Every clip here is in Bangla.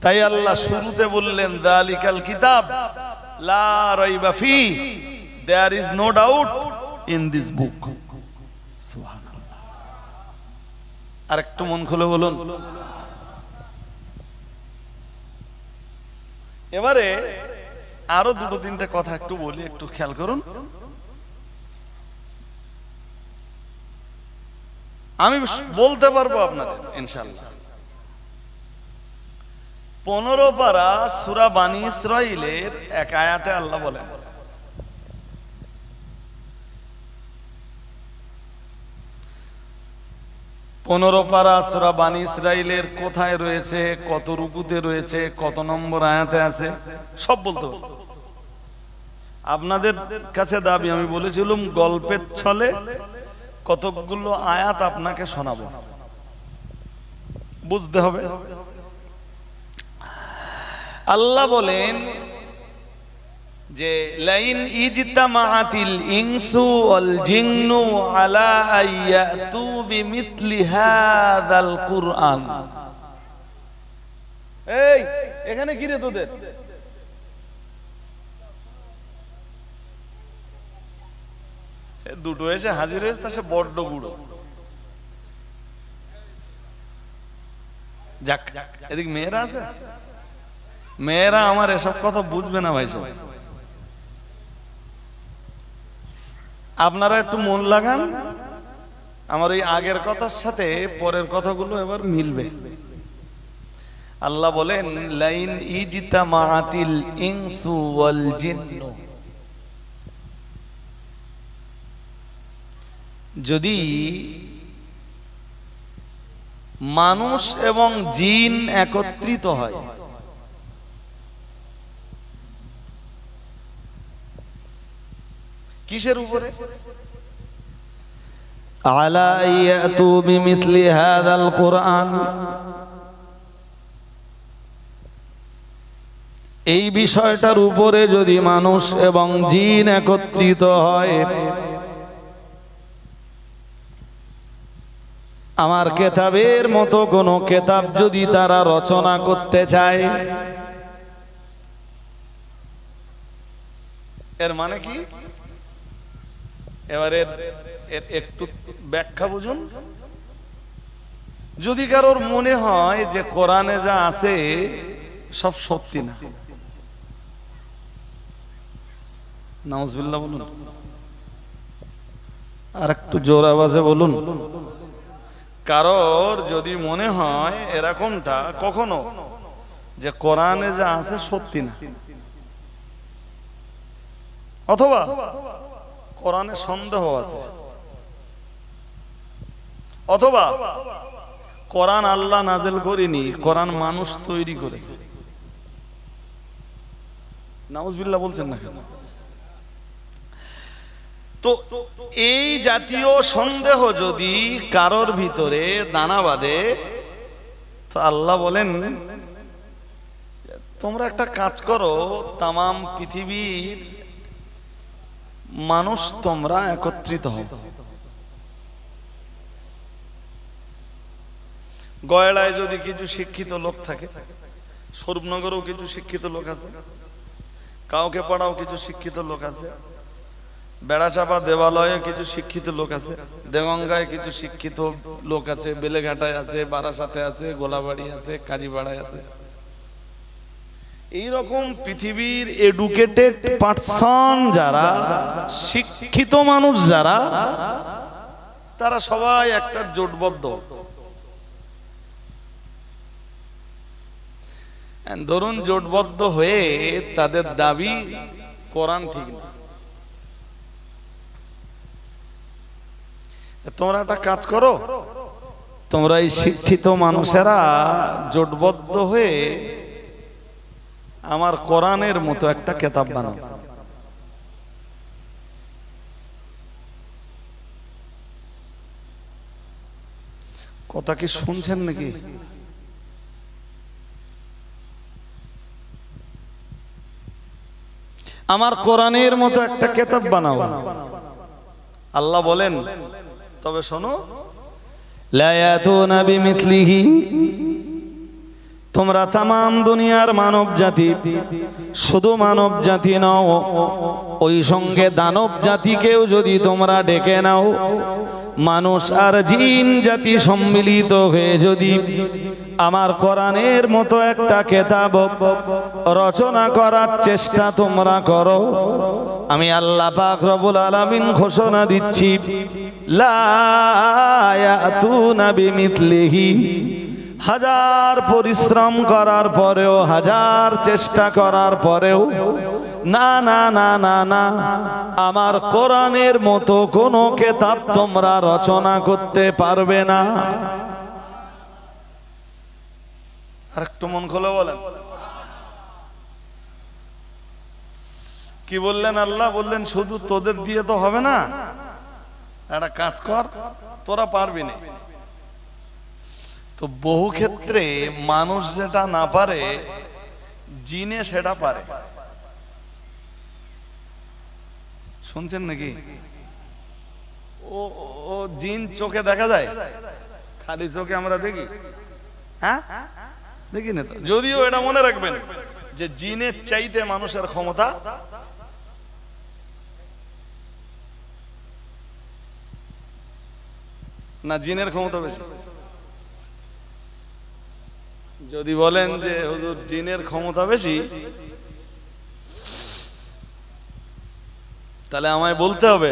তাই আল্লাহ শুরুতে বললেন যালিকাল কিতাব লা রাইবা ফি, there is no doubt in this book. সুবহানাল্লাহ। আর একটু মন খুলে বলুন। এবারে আরো দুটো তিনটা কথা একটু বলি, একটু খেয়াল করুন। আমি বলতে পারবো আপনাদের ইনশাআল্লাহ। 15 পারা সূরা বানী ইসরাঈলের এক আয়াতে আল্লাহ বলেন, পারা সূরা বানী ইসরাঈলের কোথায় রয়েছে, কত রুকুতে রয়েছে, কত নম্বর আয়াতে আছে, সব বলতে হবে। আপনাদের কাছে দাবি, আমি বলেছিলাম গল্পের ছলে কতগুলো আয়াত আপনাকে শোনাবো, বুঝতে হবে। আল্লাহ বলেন যে লাইন ইজতামাআতিল ইনসু ওয়াল জিন্নু আলা আইয়াতু বিমিথলি হাযাল কুরআন। এই এখানে কি রে তোদের? দুটো এসে হাজির হয়েছে, তা সে বড্ড বুড়ো। যাক, এদিক মেয়েরা আছে, মেয়েরা আমার এসব কথা বুঝবে না ভাই। সব আপনারা একটু মন লাগান, আমার এই আগের কথার সাথে পরের কথাগুলো এবার মিলবে। আল্লাহ বলেন লাইন ইজতামাআতিল ইনসু ওয়াল জিন্নু, যদি মানুষ এবং জিন একত্রিত হয়, কিসের উপরে? আলা ইয়াতু বিমিথলি হাযাল কুরআন, এই বিষয়টার উপরে যদি মানুষ এবং জিন একত্রিত হয়, আমার কেতাবের মতো কোন কেতাব যদি তারা রচনা করতে চায়, এর মানে কি? এবারে একটু ব্যাখ্যা বুঝুন। যদি কারোর মনে হয় যে কোরআনে যা আছে সব সত্যি না, নাউজুবিল্লাহ বলুন, আর একটু জোর আওয়াজে বলুন। কারোর যদি মনে হয় এরকমটা কখনো যে কোরআনে যা আছে সত্যি না, অথবা কোরআনে সন্দেহ আছে, অথবা কোরআন আল্লাহ নাযিল করেনি, কোরআন মানুষ তৈরি করেছে, নাউজুবিল্লাহ বলছেন না কেন? তো এই জাতীয় সন্দেহ যদি কারোর ভিতরে দানা বাঁধে, তো আল্লাহ বলেন তোমরা একটা কাজ করো, তামাম পৃথিবীর মানুষ তোমরা একত্রিত হও। গয়লায় যদি কিছু শিক্ষিত লোক থাকে, স্বরূপনগরেও কিছু শিক্ষিত লোক আছে, কাউকে পাড়াও কিছু শিক্ষিত লোক আছে, বেড়াচাপা দেবালয়ে কিছু শিক্ষিত লোক আছে, দেগঙ্গায় কিছু শিক্ষিত লোক আছে, বেলেঘাটায় আছে, বারাসাতে আছে, গোলাবাড়ি আছে, কাজীপাড়ায় আছে। এইরকম পৃথিবীর এডুকেটেড পারসন যারা, শিক্ষিত মানুষ যারা, তারা সবাই একটা জোটবদ্ধ। ধরুন জোটবদ্ধ হয়ে তাদের দাবি কোরআন ঠিক না। তোমরা একটা কাজ করো, তোমরা এই শিক্ষিত মানুষেরা জোটবদ্ধ হয়ে আমার কোরআনের মতো একটা কিতাব বানাও। কথা কি শুনছেন নাকি? আমার কোরআনের মতো একটা কিতাব বানাও। আল্লাহ বলেন, তবে শোনো, লা ইয়াতুনা বিমিথলিহি, তোমরা তামাম দুনিয়ার মানব জাতি, শুধু মানব জাতি নও, ওই সঙ্গে দানব জাতিকেও যদি তোমরা ডেকে নাও, মানুষ আর জিন জাতি সম্মিলিত হয়ে যদি আমার কোরআনের মতো একটা কিতাব রচনা করার চেষ্টা তোমরা করো, আমি আল্লাহ পাক রব্বুল আলামিন ঘোষণা দিচ্ছি, লা ইয়াতুনা বিমিথলিহি, হাজার পরিশ্রম করার পরেও, হাজার চেষ্টা করার পরেও না না না না না, আমার কোরআনের মতো কোনো কিতাব তোমরা রচনা করতে পারবে না। আরেকটু মন খুলে বলেন, কি বললেন আল্লাহ? বললেন শুধু তোদের দিয়ে তো হবে না, একটা কাজ কর, তোরা পারবি না। তো বহু ক্ষেত্রে মানুষ যেটা না পারে, জিনে সেটা পারে। শুনছেন নাকি? ও জিন চোখে দেখা যায়, খালি চোখে আমরা দেখি? হ্যাঁ, দেখি না তো। যদিও এটা মনে রাখবেন যে জিনের চাইতে মানুষের ক্ষমতা না, জিনের ক্ষমতা বেশি। যদি বলেন যে হুজুর জিনের ক্ষমতা বেশি, তাহলে আমায় বলতে হবে,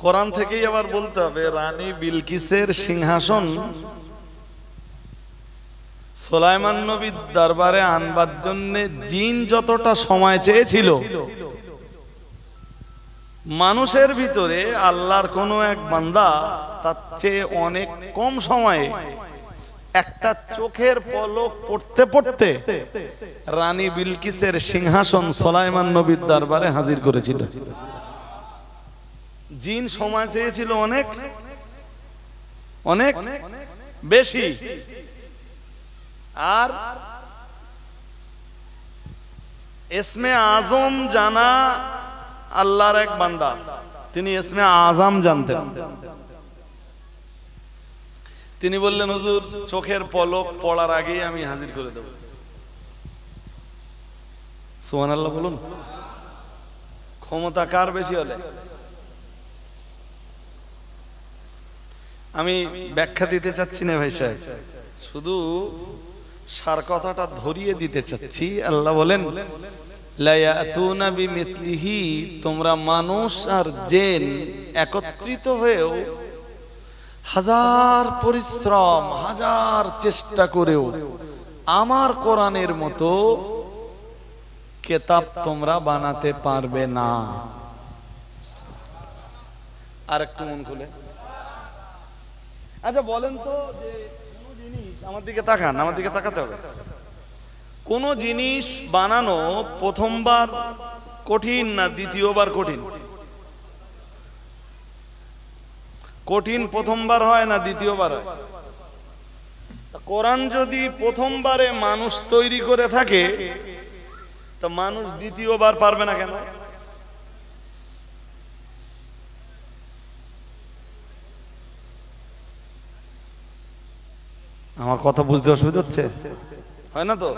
কোরআন থেকেই আবার বলতে হবে, রানী বিলকিসের সিংহাসন সুলাইমান নবীর দরবারে আনবার জন্য জিন যতটা সময় চেয়েছিল, মানুষের ভিতরে আল্লাহর কোন এক বান্দা তার চেয়ে অনেক কম সময়ে একটা চোখের পলক পড়তে পড়তে রানী বিলকিসের সিংহাসন সুলাইমান নবীর দরবারে হাজির করেছিল। জিন সময় চেয়েছিল অনেক অনেক বেশি। আর ইসমে আজম জানা আল্লাহর এক বান্দা, তিনি ইসমে আজম জানতেন। তিনি বললেন, হুজুর চোখের পলক পড়ার আগেই আমি হাজির করে দেব। সুবহানাল্লাহ বলুন। ক্ষমতা কার বেশি হলে? আমি ব্যাখ্যা দিতে চাচ্ছি না ভাই সাহেব, শুধু সার কথাটা ধরিয়ে দিতে চাচ্ছি। আল্লাহ বলেন, লা ইয়াতুনা বিমিথলিহি, তোমরা মানুষ আর জিন একত্রিত হয়েও হাজার পরিশ্রম, হাজার চেষ্টা করেও আমার কোরআনের মতো কিতাব তোমরা বানাতে পারবে না। আর একটু মন খুলে আচ্ছা বলেন তো, যে কোন জিনিস, আমার দিকে তাকান, আমার দিকে তাকাতে হবে, কোন জিনিস বানানো প্রথমবার কঠিন না দ্বিতীয়বার কঠিন? কঠিন প্রথমবার হয় না দ্বিতীয়বার হয়? কোরআন যদি প্রথমবারে মানুষ তৈরি করে থাকে, তো মানুষ দ্বিতীয়বার পারবে না কেন? আমার কথা বুঝতে অসুবিধা হচ্ছে? হয় না তো?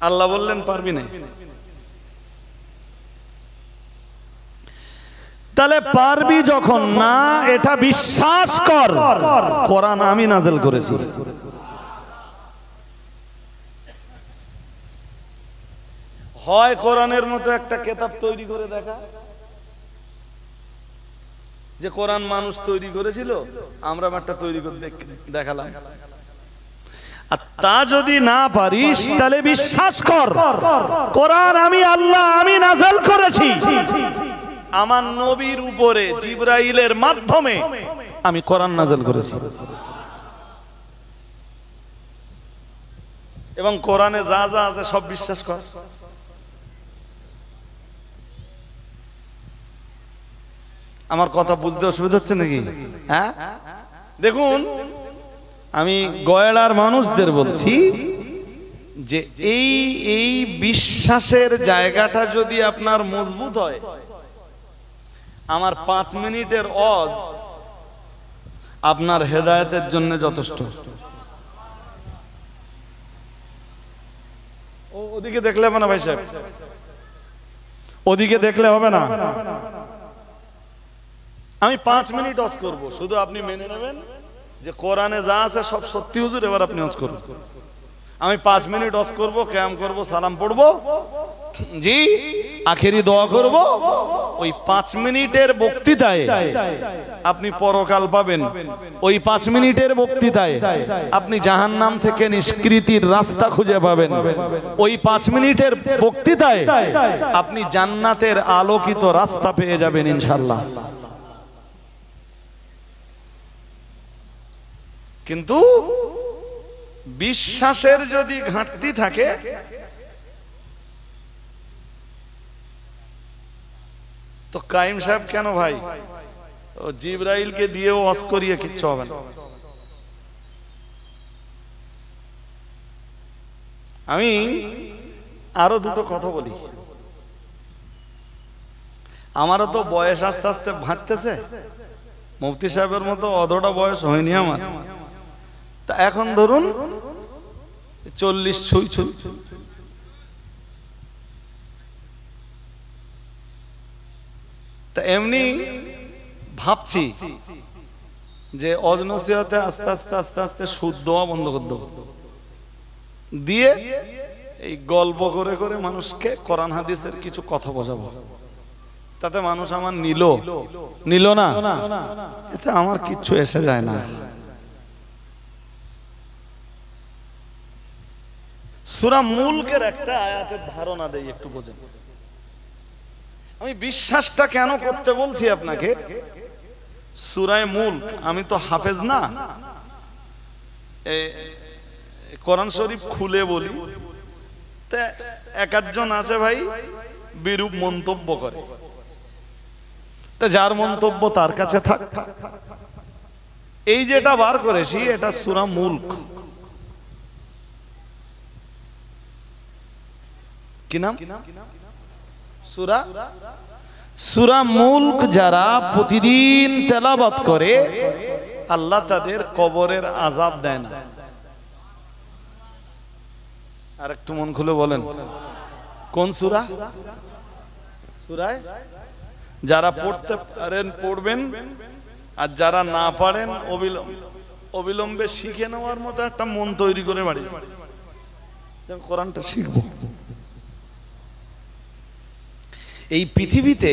আল্লাহ বললেন পারবি না, তাহলে পারবি যখন না, এটা বিশ্বাস কর, কোরআন আমি নাযিল করেছি। হয় কোরআনের মতো একটা কিতাব তৈরি করে দেখা, যে কোরআন মানুষ তৈরি করেছিল, আমরা একটা তৈরি করে দেখালাম। আর তা যদি না পারিস, তাহলে বিশ্বাস কর, কোরআন আমি আল্লাহ আমি নাযিল করেছি, আমার নবীর উপরে জিবরাইলের মাধ্যমে আমি কোরআন নাযিল করেছি। এবং কোরআনে যা যা আছে সব বিশ্বাস কর। আমার কথা বুঝতে অসুবিধা হচ্ছে নাকি? হ্যাঁ, দেখুন, আমি গয়লার মানুষদের বলছি যে এই বিশ্বাসের জায়গাটা যদি আপনার মজবুত হয়, আমার 5 মিনিটের ওয়াজ আপনার হেদায়েতের জন্য যথেষ্ট। ওদিকে দেখলে হবে না ভাই সাহেব, ওদিকে দেখলে হবে না। আমি 5 মিনিট ওয়াজ করব, শুধু আপনি মেনে নেবেন যে কোরআনে যা আছে সব সত্যি হুজুর। এবার আপনি ওয়াজ করুন। আমি 5 মিনিট ওয়াজ করব, কিয়াম করব, সালাম পড়ব, জি আখেরি দোয়া করব। ওই 5 মিনিটের বক্তৃতায় আপনি পরকাল পাবেন। ওই 5 মিনিটের বক্তৃতায় আপনি জাহান্নাম থেকে নিষ্কৃতির রাস্তা খুঁজে পাবেন। ওই 5 মিনিটের বক্তৃতায় আপনি জান্নাতের আলোকিত রাস্তা পেয়ে যাবেন ইনশাআল্লাহ। কিন্তু বিশ্বাসের যদি ঘাটতি থাকে তো কাইম সাহেব কেন ভাই ও জিবরাইলকে দিয়েও ওয়াজ করিয়ে কিচ্ছু হবে না। আমি আরো দুটো কথা বলি। আমারও তো বয়স আস্তে আস্তে ভাঙতেছে, মুফতি সাহেবের মতো অতটা বয়স হয়নি আমার। তা এখন ধরুন 40 ছুঁই ছুঁই। তা এমনি ভাবছি যে অজনসিহতে আস্তে আস্তে আস্তে আস্তে সুদ দেওয়া বন্ধ করে দেবো, দিয়ে এই গল্প করে করে মানুষকে কোরআন হাদিসের কিছু কথা বোঝাবো। তাতে মানুষ আমার নিল না, এতে আমার কিচ্ছু এসে যায় না। সূরা মুলকের একটা আয়াতের ধারণা দেই, একটু বোঝেন। আমি বিশ্বাসটা কেন করতে বলছি আপনাকে। সূরা মুলক, আমি তো হাফেজ না, কোরআন শরীফ খুলে বলি। তা এক একজন আছে ভাই বিরূপ মন্তব্য করে, তা যার মন্তব্য তার কাছে থাক। এই যেটা বার করেছি এটা সূরা মুলক। কি নাম? সূরা মুলক। যারা প্রতিদিন তেলাওয়াত করে আল্লাহ তাদের কবরের আযাব দেয় না। আর একটু মন খুলে বলেন কোন সূরা? সূরায়ে যারা পড়তে পারেন পড়বেন, আর যারা না পারেন অবিলম্বে শিখে নেওয়ার মতো একটা মন তৈরি করে বাড়ি কোরআনটা শিখবো। এই পৃথিবীতে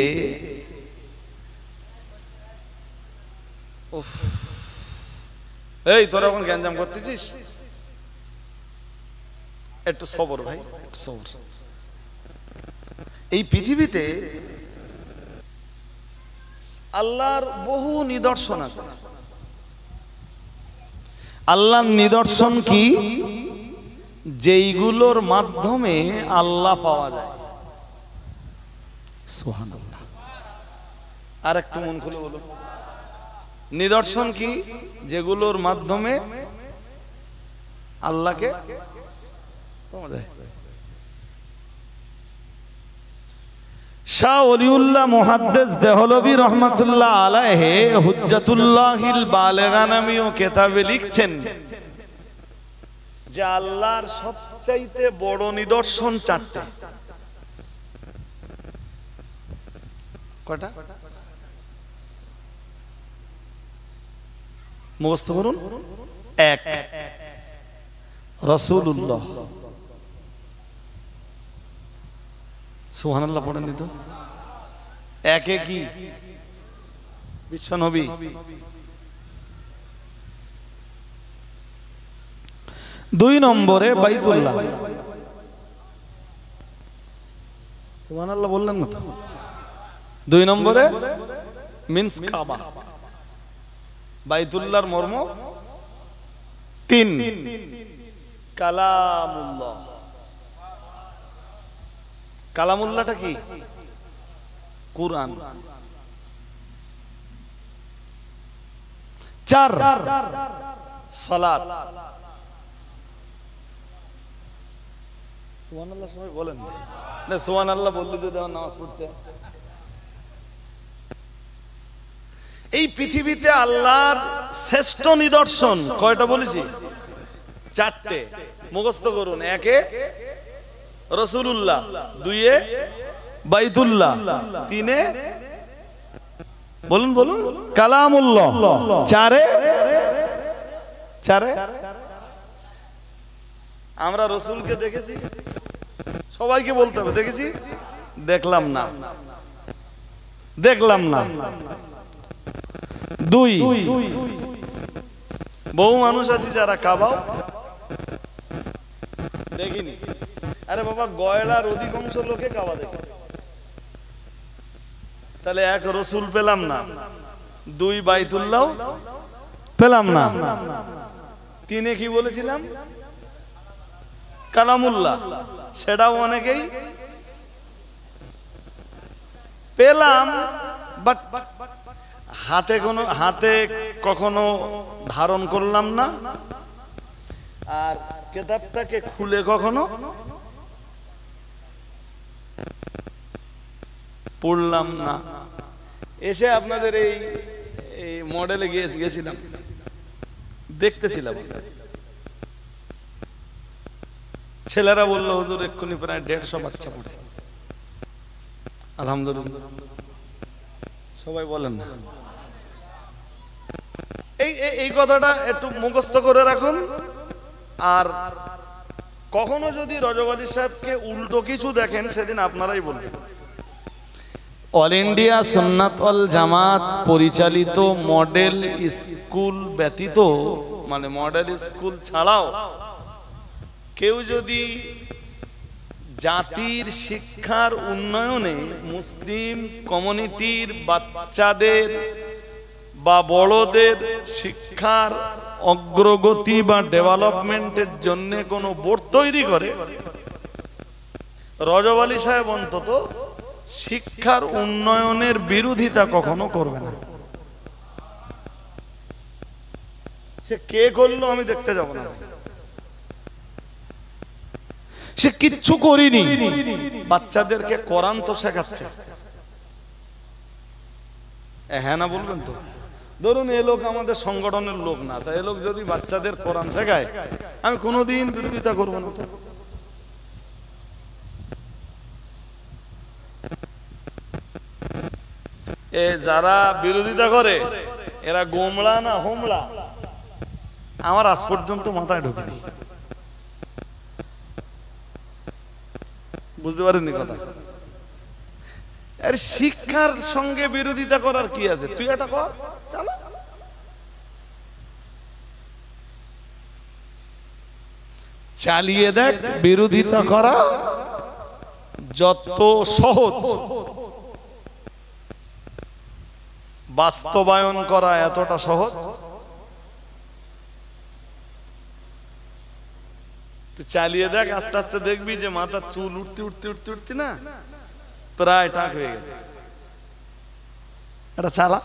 এই তোরা এখন গ্যাঞ্জাম করতেছিস, একটু সবর ভাই, একটু সবর। এই পৃথিবীতে আল্লাহর বহু নিদর্শন আছে। আল্লাহর নিদর্শন কি? যেইগুলোর মাধ্যমে আল্লাহ পাওয়া যায়। সুবহানাল্লাহ। আর একটু মন খুলে বলুন, নিদর্শন কি? যেগুলোর মাধ্যমে আল্লাহকে পাওয়া যায়। শাহ ওলিউল্লাহ মুহাদ্দিস দেহলভী রহমাতুল্লাহ আলাইহি হুজ্জাতুল্লাহিল বালিগা নামীয় কিতাবে লিখছেন যে আল্লাহর সবচাইতে বড় নিদর্শন 4টা। কয়টা? মুখস্থ করুন। 1 রাসূলুল্লাহ। সুবহানাল্লাহ পড়েন তো। 1 কি? বিশ্বনবী। 2 নম্বরে বাইতুল্লাহ। সুবহানাল্লাহ বললেন না তো? 2 নম্বরে মিন্স কাবা। বাইতুল্লাহর মর্ম 3 কালামুল্লাহ। কালামুল্লাহটা কি? কুরআন। 4 সালাত। সুবহানাল্লাহ সবাই বলেন না। সুবহানাল্লাহ বললে যদি নামাজ পড়তে। এই পৃথিবীতে আল্লাহর শ্রেষ্ঠ নিদর্শন কয়টা বলেছি? 4টে। মুখস্থ করুন। 1 রসুলুল্লাহ, দুইয়ে বাইতুল্লাহ, তিনে বলুন বলুন কালামুল্লাহ, চারে চারে আমরা রসুলকে দেখেছি, সবাইকে বলতে হবে দেখেছি, দেখলাম না, দেখলাম না। দুই, বহু মানুষ আছে যারা কাবাও দেখিনি। আরে বাবা, গয়লার অধিকাংশ লোকে কাবা দেখে। তাহলে এক, রসুল পেলাম না, দুই, বাইতুল্লাহ পেলাম না, তিনে কি বলেছিলাম কালামুল্লাহ, সেটাও অনেকেই পেলাম, বাট হাতে কখনো ধারণ করলাম না, আর কিতাবটাকে খুলে কখনো পড়লাম না। এসে আপনাদের এই মডেলে গেছিলাম, দেখতেছিলাম, ছেলেরা বললো হুজুর এক্ষুনি প্রায় 150 বাচ্চা পড়ে। আলহামদুলিল্লাহ, সবাই বলেন না। এই কথাটা একটু মুখস্থ করে রাখুন। আর কখনো যদি রজব আলী সাহেবকে উল্টো কিছু দেখেন, সেদিন আপনারাই বলবেন। অল ইন্ডিয়া সুন্নাত ওয়াল জামাত পরিচালিত মডেল স্কুল ব্যতীত, মানে মডেল স্কুল ছাড়াও কেউ যদি জাতির শিক্ষার উন্নয়নে মুসলিম কমিউনিটির বাচ্চাদের বা বড়দের শিক্ষার অগ্রগতি বা ডেভেলপমেন্টের জন্য কোনো বোর্ড তৈরি করে, রজব আলী সাহেব অন্তত শিক্ষার উন্নয়নের বিরোধিতা কখনো করবে না। সে কে করলো আমি দেখতে যাব না, সে কিচ্ছু করিনি, বাচ্চাদেরকে কোরআন তো শেখাচ্ছে। হ্যাঁ না বলবেন তো? ধরুন এ লোক আমাদের সংগঠনের লোক না, তা এ লোক যদি বাচ্চাদের কোরআন শেখায়, আমি কোনোদিন বিরোধিতা করবো না। এ যারা বিরোধিতা করে এরা গোমড়া না হোমড়া, আমার আজ পর্যন্ত মাথায় ঢোকেনি। বুঝতে পারেননি কথা? আরে শিক্ষার সঙ্গে বিরোধিতা করার কি আছে? তুই এটা কর, চালা। চালিয়ে দেখ। বিরোধিতা করা যত সহজ, বাস্তবায়ন করা এতটা সহজ। তুই চালিয়ে দেখ, আস্তে আস্তে দেখবি যে মাথার চুল উঠতে উঠতে উঠতে উঠতে না প্রায় টাক হয়ে গেছে। এটা চালা।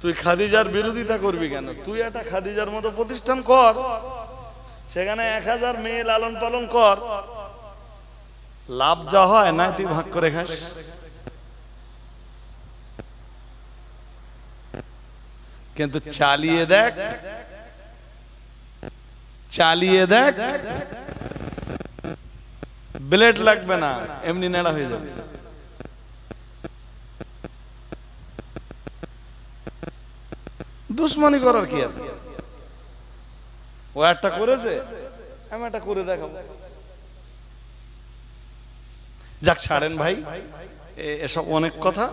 তুই খাদিজার বিরোধিতা করবি কেন? তুই একটা খাদিজার মতো প্রতিষ্ঠান কর, সেখানে 1000 মেয়ে লালন পালন কর, লাভ যা হয় না তুই ভাগ করে খাস। কিন্তু চালিয়ে দেখ, চালিয়ে দেখ, ব্লেড লাগবে না, এমনি নেড়া হয়ে যাবে। দুশ্মনী করার কি আছে? ও একটা করেছে, আমি একটা করে দেখাবো। যাক ছাড়েন ভাই, এসব অনেক কথা।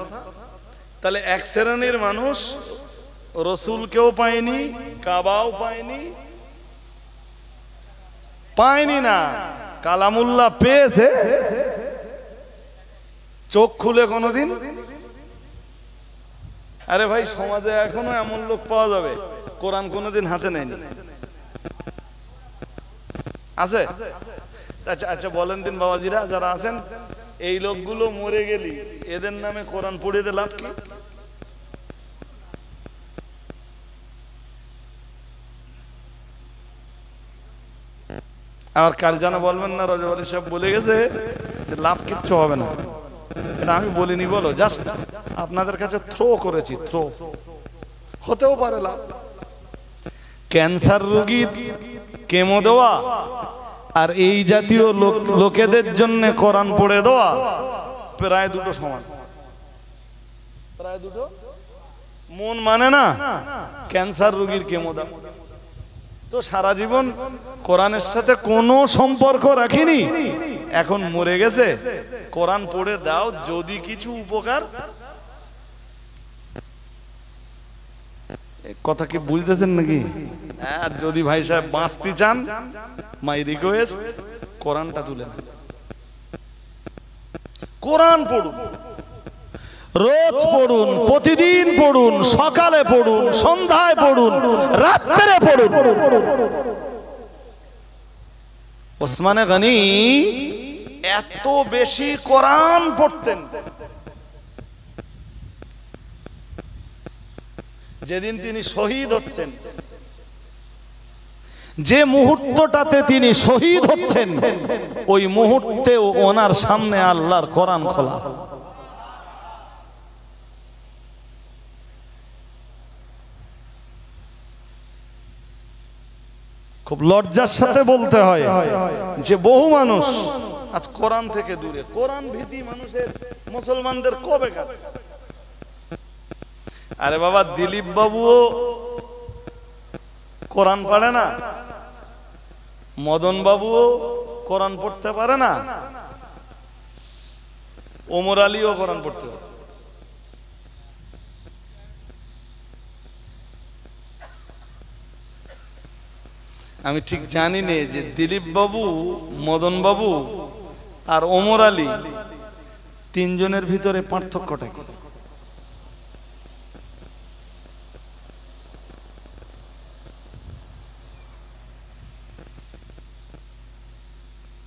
তাহলে এক শ্রেণীর মানুষ রসুলকেও পায়নি, কাবাও পায়নি, পায়নি না, কালামুল্লাহ পেয়েছে, চোখ খুলে কোনোদিন। আরে ভাই, সমাজে এখনো এমন লোক পাওয়া যাবে কোরআন কোনোদিন হাতে নেয়নি, আছে? আচ্ছা আচ্ছা বলেন দিন বাবাজিরা যারা আছেন, এই লোকগুলো মরে গেলি এদের নামে কোরআন পড়িয়ে দে, লাভ কি? আর কাল জানা বলবেন না রজব আলী সাহেব বলে গেছে যে লাভ কিচ্ছু হবে না। এটা আমি বলিনি, বলো, জাস্ট আপনাদের কাছে থ্রো করেছি, থ্রো, হতেও পারে লাভ। ক্যান্সার রোগীর কেমো দেওয়া আর এই জাতীয় লোকেদের জন্য কোরআন পড়ে দেওয়া প্রায় দুটো সমান, প্রায় দুটো। মন মানে না ক্যান্সার রোগীর কেমো দেওয়া, তো সারা জীবন কোরআনের সাথে কোনো সম্পর্ক রাখিনি, এখন মরে গেছে, কোরআন পড়ে দাও যদি কিছু উপকার। কথা কি বুঝতেছেন নাকি? হ্যাঁ, যদি ভাই সাহেব বাঁচতে চান, মাই রিকোয়েস্ট, কোরআনটা তুলে নেন, কোরআন পড়ুন, রোজ পড়ুন, প্রতিদিন পড়ুন, সকালে পড়ুন, সন্ধ্যায় পড়ুন, রাত্রে পড়ুন। ওসমান গনি এত বেশি কোরআন পড়তেন, যেদিন তিনি শহীদ হচ্ছেন, যে মুহূর্তটাতে তিনি শহীদ হচ্ছেন, ওই মুহূর্তে ওনার সামনে আল্লাহর কোরআন খোলা। খুব লজ্জার সাথে বলতে হয় যে বহু মানুষ আজ কোরআন থেকে দূরে। কোরআন ভীতি মানুষের, মুসলমানদের কবে কাটে? আরে বাবা, দিলীপ বাবুও কোরআন পড়ে না, মদন বাবুও কোরআন পড়তে পারে না, ওমর আলীও কোরআন পড়তে পারে। আমি ঠিক জানি না যে দিলীপ বাবু, মদন বাবু আর ওমর আলী তিনজনের ভিতরে পার্থক্যটা কি?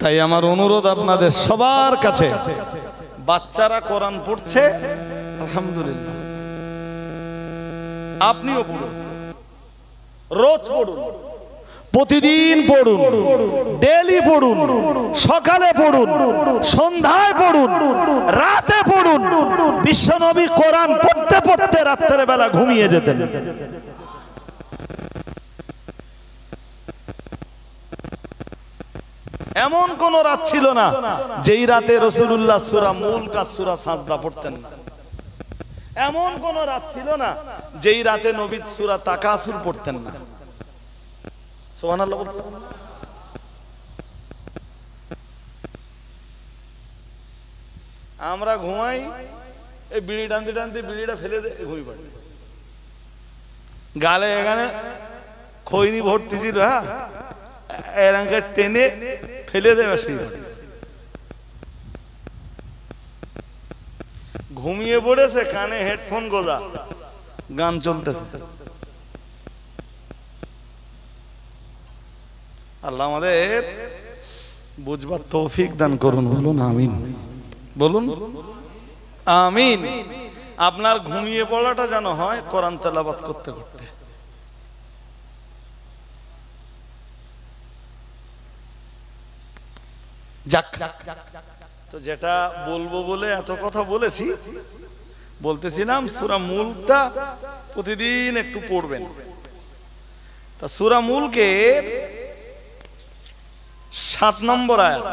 তাই আমার অনুরোধ আপনাদের সবার কাছে, বাচ্চারা কোরআন পড়ছে, আলহামদুলিল্লাহ, আপনিও পড়ুন, রোজ পড়ুন, প্রতিদিন পড়ুন, ডেইলি পড়ুন, সকালে পড়ুন, সন্ধ্যায় পড়ুন, রাতে পড়ুন। বিশ্বনবী কোরআন পড়তে পড়তে রাতের বেলা ঘুমিয়ে যেতেন। এমন কোন রাত ছিল না যেই রাতে রাসূলুল্লাহ সূরা মুলক আর সূরা সাজদা পড়তেন না। এমন কোন রাত ছিল না যেই রাতে নবী সূরা তাকাসুর পড়তেন না। সুবহানাল্লাহ বলতে পারেন না? আমরা ঘুমাই, এই বিড়ি টানতে টানতে বিড়িটা ফেলে দে, ঘুমিয়ে পড়ি। গালে এখানে খৈনি ভর্তি ছিল, হ্যাঁ, এরকম টেনে ফেলে দেবে, সেই ঘুমিয়ে পড়েছে, কানে হেডফোন গোজা, গান চলতেছে। আল্লাহ আমাদের বুঝবার তৌফিক দান করুন, বলুন আমিন, বলুন আমিন। আপনার ঘুমিয়ে পড়াটা যেন হয় কোরআন তেলাওয়াত করতে করতে। যাক, তো যেটা বলবো বলে এত কথা বলেছি, বলতেছিলাম সূরা মুলকটা প্রতিদিন একটু পড়বেন। তা সূরা মুলকের 7 নম্বর আয়াত,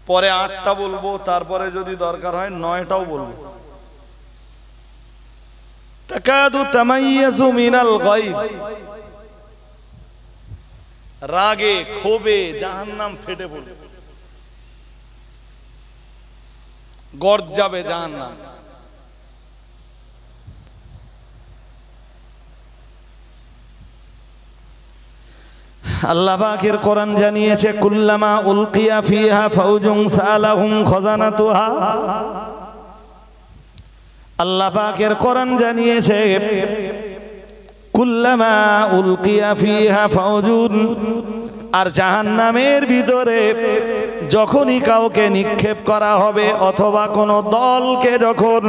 পরে 8টা বলবো, তারপরে যদি দরকার হয় 9টাও বলবো। তাকাদু তামাইয়াজু মিনাল গায়ব, রাগে ক্ষোভে জাহান্নাম ফেটে পড়বে, গর্জাবে জাহান্নাম। আল্লাহ পাকের কোরআন জানিয়েছে, কুল্লামা উলকিয়া ফিহা ফাউজুন সালাহুম খাজানাতুহা। আল্লাহ পাকের কোরআন জানিয়েছে, কুল্লামা উলকিয়া ফিহা ফাউজুন আর জাহান্নামের ভিতরে যখনই কাউকে নিক্ষেপ করা হবে অথবা কোনো দলকে যখন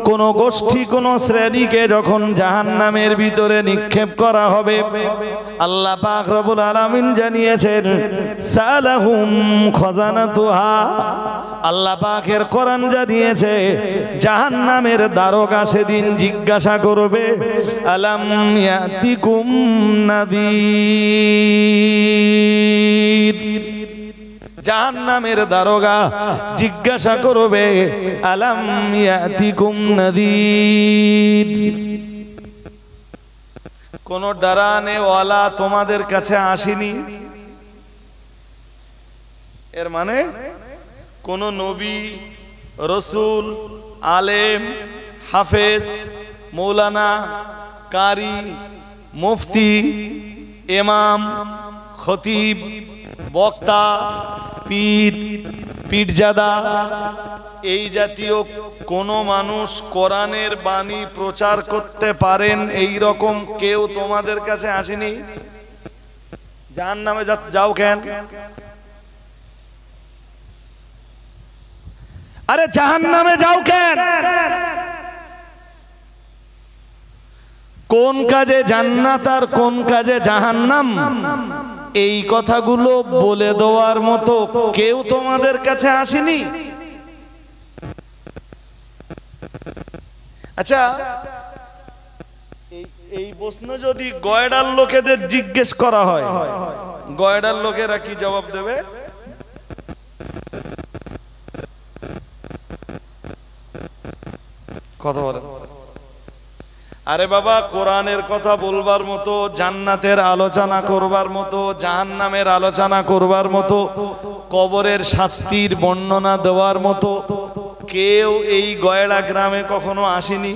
কোনো গোষ্ঠী কোনো শ্রেণীকে যখন জাহান্নামের ভিতরে নিক্ষেপ করা হবে আল্লাহ পাক রব্বুল আলামিন জানিয়েছেন সালাহুম খাজানাতুহা আল্লাহ পাকের কোরআন জানিয়েছে জাহান্নামের দারোগা সেদিন জিজ্ঞাসা করবে আলাম ইয়াতিকুম নাদির জাহান্নামের দারোগা জিজ্ঞাসা করবে আলাম ইয়াতিকুম নাদির কোন ডরানে ওয়ালা তোমাদের কাছে আসেনি এর মানে কোন নবী রসুল আলেম হাফেজ মৌলানা কারি মুফতি ইমাম খতিব বক্তা পীর পীরজাদা এই জাতীয় কোন মানুষ কোরআনের বাণী প্রচার করতে পারেন এই রকম কেউ তোমাদের কাছে আসেনি জাহান্নামে যাও কেন আরে জাহান্নামে যাও কেন কোন কাজে জান্নাত আর কোন কাজে জাহান্নাম এই কথাগুলো বলে দেওয়ার মতো কেউ তোমাদের কাছে আসেনি আচ্ছা এই প্রশ্ন যদি গয়ডার লোকেদের জিজ্ঞেস করা হয় গয়ডার লোকেরা কি জবাব দেবে কথা বলেন আরে বাবা কোরআনের কথা বলবার মতো জান্নাতের আলোচনা করবার মতো জাহান্নামের আলোচনা করবার মতো কবরের শাস্তির বর্ণনা দেওয়ার মতো কেউ এই গয়ড়া গ্রামে কখনো আসেনি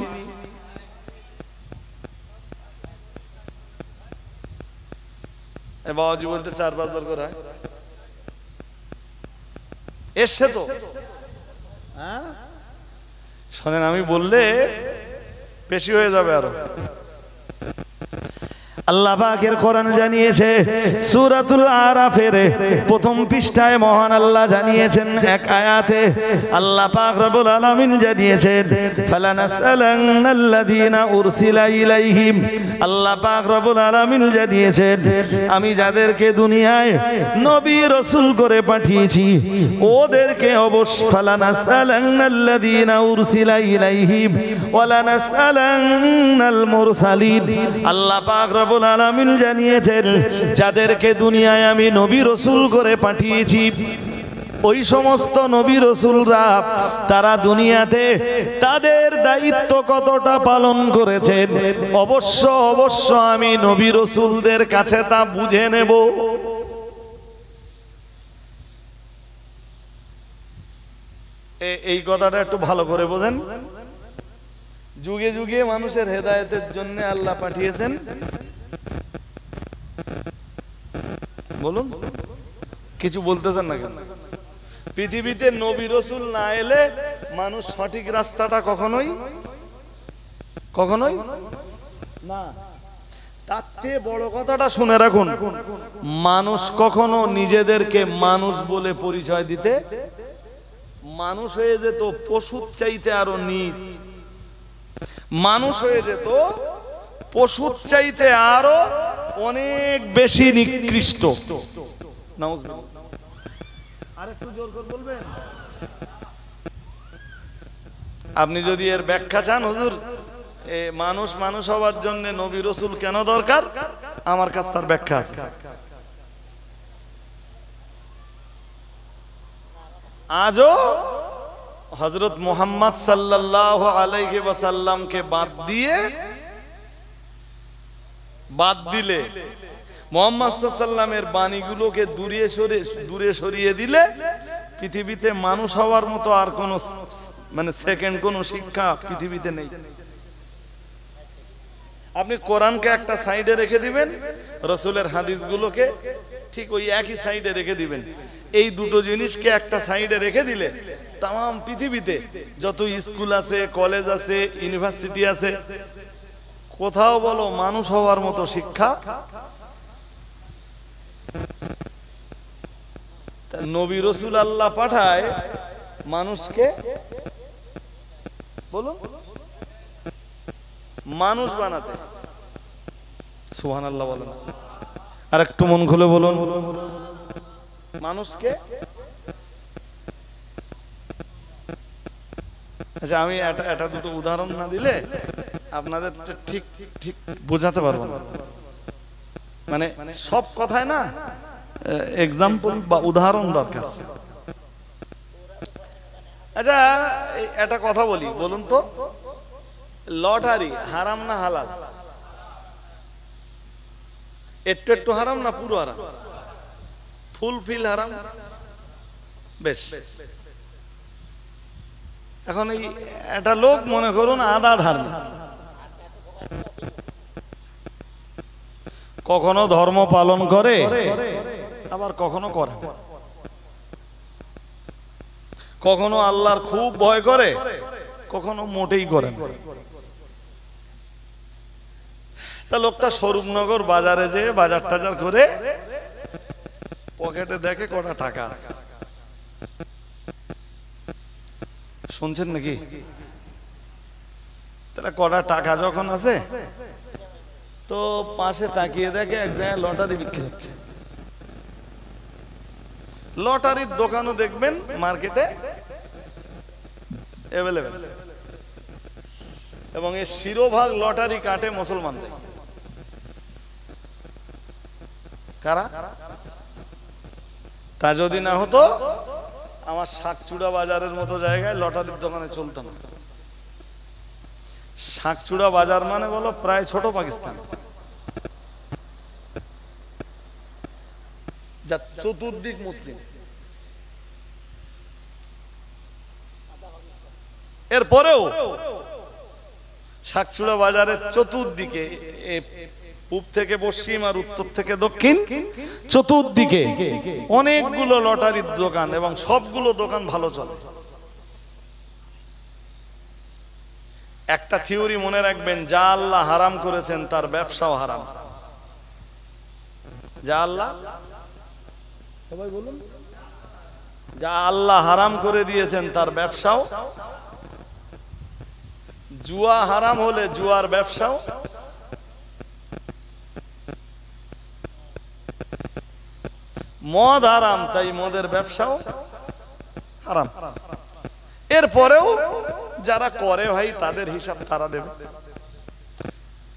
বাবাজি বলতে 4-5 বার করে এসছে তো শোনেন আমি বললে বেশি হয়ে যাবে আরো আল্লাহ পাকের কোরআন জানিয়েছে সূরাতুল আরাফের প্রথম পৃষ্ঠায় মহান আল্লাহ জানিয়েছেন এক আয়াতে আল্লাহ পাক রব্বুল আলামিন জানিয়েছেন ফালানাসআলান্নাল্লাযীনা উরসিলা ইলাইহিম আল্লাহ পাক রব্বুল আলামিন জানিয়েছেন আমি যাদেরকে দুনিয়ায় নবী রাসূল করে পাঠিয়েছি ওদেরকে অবশ্যই ফালানাসআলান্নাল্লাযীনা উরসিলা ইলাইহিম ওয়ালানাসআলান্নাল মুরসালিন আল্লাহ পাক রব্বুল আলামিন জানিয়েছেন যাদেরকে দুনিয়ায় আমি নবী রাসূল করে পাঠিয়েছি ওই সমস্ত নবী রাসূলরা তারা দুনিয়াতে তাদের দায়িত্ব কতটা পালন করেছেন অবশ্য আমি নবী রাসূলদের কাছে তা বুঝে নেব এই কথাটা একটু ভালো করে বোঝেন যুগে যুগে মানুষের হেদায়েতের জন্য আল্লাহ পাঠিয়েছেন বলুন কিছু বলতেছেন না কেন পৃথিবীতে নবী রাসূল না এলে মানুষ সঠিক রাস্তাটা কখনোই না তার চেয়ে বড় কথাটা শুনে রাখুন মানুষ কখনো নিজেদেরকে মানুষ বলে পরিচয় দিতে মানুষ হয়ে যেত পশুর চাইতে আরো নীচ মানুষ হয়ে যেত পশুর চাইতে আরো অনেক বেশি নিকৃষ্ট আরেকটু জোর করে বলবেন আপনি যদি এর ব্যাখ্যা চান হুজুর মানুষ হওয়ার জন্য নবী রাসূল কেন দরকার আমার কাছে তার ব্যাখ্যা আছে আজও হযরত মুহাম্মদ সাল্লাল্লাহু আলাইহি ওয়াসাল্লামকে বাদ দিলে মুহাম্মদ সাল্লাল্লাহু আলাইহি ওয়াসাল্লামের বাণীগুলোকে দূরে সরিয়ে দিলে পৃথিবীতে মানুষ হওয়ার মতো আর কোনো মানে সেকেন্ড কোনো শিক্ষা পৃথিবীতে নেই আপনি কোরআনকে একটা সাইডে রেখে দিবেন রাসূলের হাদিসগুলোকে ঠিক ওই একই সাইডে রেখে দিবেন এই দুটো জিনিসকে একটা সাইডে রেখে দিলে तमाम পৃথিবীতে যত স্কুল আছে কলেজ আছে ইউনিভার্সিটি আছে কোথাও বলো মানুষ হওয়ার মতো শিক্ষা নবী রাসূল আল্লাহ পাঠায় মানুষকে, বলুন, মানুষ বানাতে। সুবহানাল্লাহ বলেন। আর একটু মন খুলে বলুন, মানুষকে। আচ্ছা, আমি এটা দুটো উদাহরণ না দিলে আপনাদের ঠিক ঠিক বোঝাতে পারবো না। মানে সব কথায় না এক্সাম্পল বা উদাহরণ দরকার। আচ্ছা, একটা কথা বলি, বলুন তো, লটারি হারাম না হালাল? একটু একটু হারাম না পুরো হারাম? ফুলফিল হারাম। বেশ, এখন এই একটা লোক মনে করুন আদা ধার্মিক, কখনো ধর্ম পালন করে আবার কখনো করে, কখনো আল্লাহর খুব ভয় করে, কখনো মোটেই করে না। তা লোকটা স্বরূপনগর বাজারে যে বাজার টাজার করে পকেটে দেখে কটা টাকা আছে। শুনছেন নাকি? তাহলে কটা টাকা যখন আছে তো পাশে তাকিয়ে দেখে এক জায়গায় লটারি বিক্রি হচ্ছে। লটারির দোকানও দেখবেন মার্কেটে অ্যাভেলেবেল, এবং এর শিরোভাগ লটারি কাটে মুসলমানদের। কারা? তা যদি না হতো আমার শাকচুড়া বাজারের মতো জায়গায় লটারির দোকানে চলতো না। শাকচুড়া বাজার মানে বলো প্রায় ছোট পাকিস্তান, যা চতুর্দিক মুসলিম। এরপরেও শাকচুড়া বাজারের চতুর্দিকে, পূব থেকে পশ্চিম আর উত্তর থেকে দক্ষিণ, চতুর্দিকে অনেকগুলো লটারির দোকান, এবং সবগুলো দোকান ভালো চলে। একটা থিওরি মনে রাখবেন, যা আল্লাহ হারাম করেছেন তার ব্যবসাও হারাম। যা আল্লাহ, সবাই বলুন, যা আল্লাহ হারাম করে দিয়েছেন তার ব্যবসাও। জুয়া হারাম হলে জুয়ার ব্যবসাও, মদ হারাম তাই মদের ব্যবসাও হারাম। এরপরেও যারা করে ভাই তাদের হিসাব তারা দেবে।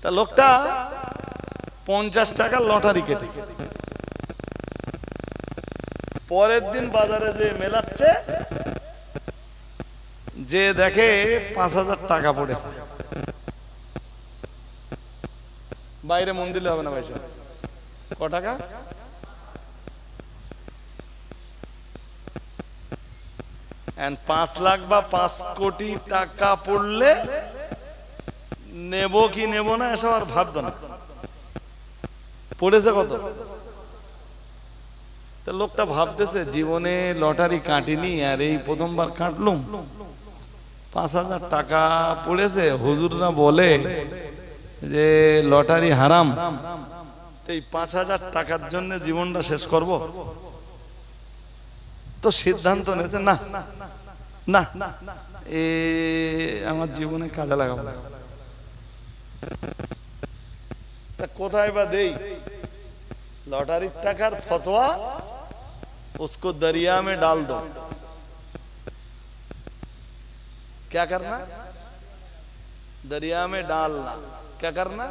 তা লোকটা 50 টাকা লটারি কেটেছে, পরের দিন বাজারে যে মেলাচ্ছে, যে দেখে 5000 টাকা পড়েছে। বাইরে মন দিলে হবে না ভাই, ক টাকা? And 5 লাখ বা 5 কোটি টাকা পড়লে নেব কি নেব না এসব আর ভাবতো না। পড়েছে কত? তা লোকটা ভাবতেছে জীবনে লটারি কাটিনি, আর এই প্রথমবার কাটলুম, 5000 টাকা পড়েছে। হুজুররা বলে যে লটারি হারাম, এই 5000 টাকার জন্য জীবনটা শেষ করব। তো সিদ্ধান্ত নিয়েছে, না না এ আমার জীবনে কাজে লাগাবো না। তা কোথায় বা দেই? লটারির টাকার ফতোয়া, उसको दरिया में डाल दो। क्या करना? दरिया में डालना। क्या करना?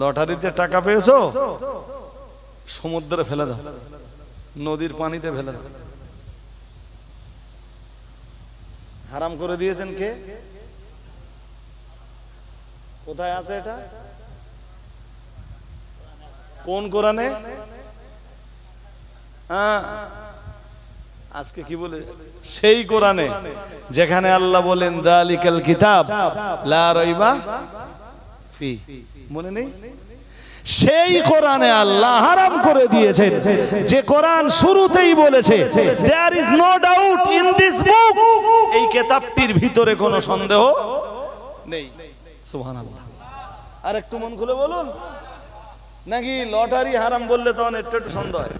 লটারিতে টাকা পেয়েছো, সমুদ্রে ফেলে দাও, নদীর পানিতে ফেলে দাও। হারাম করে দিয়েছেন কে? কোথায় আছে এটা? কোন কোরআনে? আজকে কি বলে? সেই কোরআনে যেখানে আল্লাহ বলেন যালিকাল কিতাব লা রাইবা ফি, মনে নেই? সেই কোরআনে আল্লাহ হারাম করে দিয়েছেন, যে কোরআন শুরুতেই বলেছে there is no doubt in this book, এই কিতাবটির ভিতরে কোনো সন্দেহ নেই। সুবহানাল্লাহ। আর একটু মন খুলে বলুন, নাকি লটারি হারাম বললে তখন একটু একটু সন্দেহ হয়?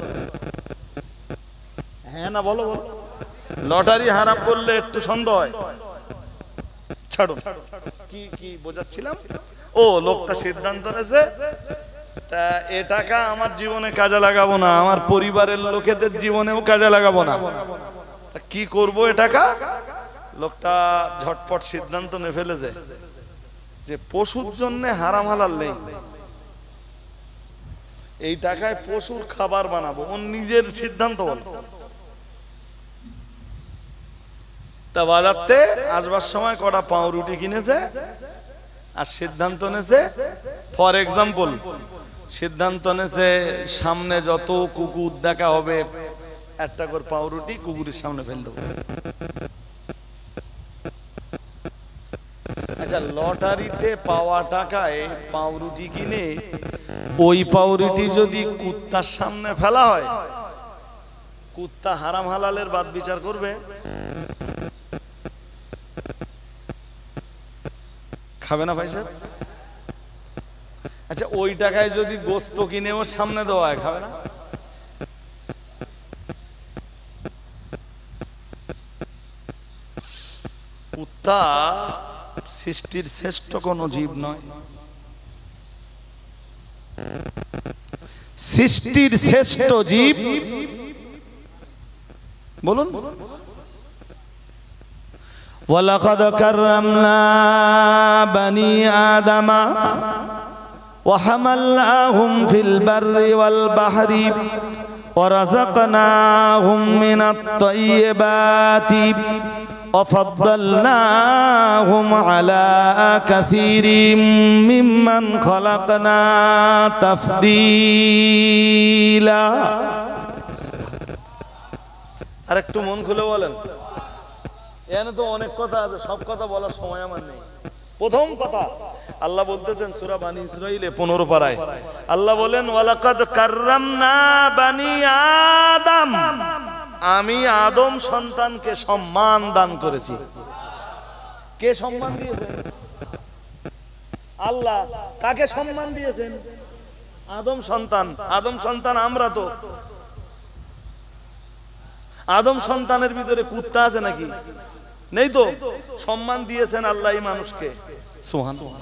হ্যাঁ না বলো বলো। লটারি হারাম বললে একটু সন্দেহ হয়? ছাড়ো, কি কি বোঝাচ্ছিলাম? ও, লোকটা সিদ্ধান্ত নেছে তা এ টাকা আমার জীবনে কাজে লাগাবো না, আমার পরিবারের লোকেদের জীবনেও কাজে লাগাবো না, তা কি করবো এ টাকা? লোকটা ঝটপট সিদ্ধান্ত নিয়ে ফেলেছে যে পশুর জন্য হারাম হালাল নেই, এই টাকায় পশুর খাবার বানাবো। ওর নিজের সিদ্ধান্ত বলো। তা বাজারতে আসবার সময় কটা পাউরুটি কিনেছে আর সিদ্ধান্ত নেছে, ফর এক্সাম্পল সিদ্ধান্ত নেছে সামনে যত কুকুর দেখা হবে একটা করে পাউরুটি কুকুরের সামনে ফেল দেবো। আচ্ছা, লটারিতে পাওয়া টাকায় পাউরুটি কিনে ওই পাউরুটি যদি কুত্তার সামনে ফেলা হয়, কুত্তা হারাম হালালের বাদ বিচার করবে? খাবে না ভাই সাহেব? আচ্ছা, ওই টাকায় যদি গোস্ত কিনে ওর সামনে দেওয়া হয়, খাবে না? কুত্তা সৃষ্টির শ্রেষ্ঠ কোন জীব নয়, সৃষ্টির শ্রেষ্ঠ জীব বলুন। ওয়ালাকাদ কাররামনা বানি আদামা ওয়া হামালনাহুম ফিল বাররি ওয়াল বাহরি ওয়া রাযাকনাহুম মিনাত তাইয়্যিবাতি ওয়া ফাদ্দালনাহুম আলা কাসীরিম মিম্মান খালাকনা তাফদীলা। আর একটু মন খুলে বলেন, এখানে তো অনেক কথা আছে, সব কথা বলার সময় আমার নেই। প্রথম কথা আল্লাহ বলতেছেন সূরা বানি ইসরাঈলে 15 পারায়, আল্লাহ বলেন ওয়ালাকাদ কাররামনা বানি আদম, আমি আদম সন্তানকে সম্মান দান করেছি। কে সম্মান দিয়েছেন? আল্লাহ। কাকে সম্মান দিয়েছেন? আদম সন্তান। আদম সন্তান আমরা তো। আদম সন্তানের ভিতরে কুত্তা আছে নাকি? নেই তো। সম্মান দিয়েছেন আল্লাহ মানুষকে। সুবহানাল্লাহ।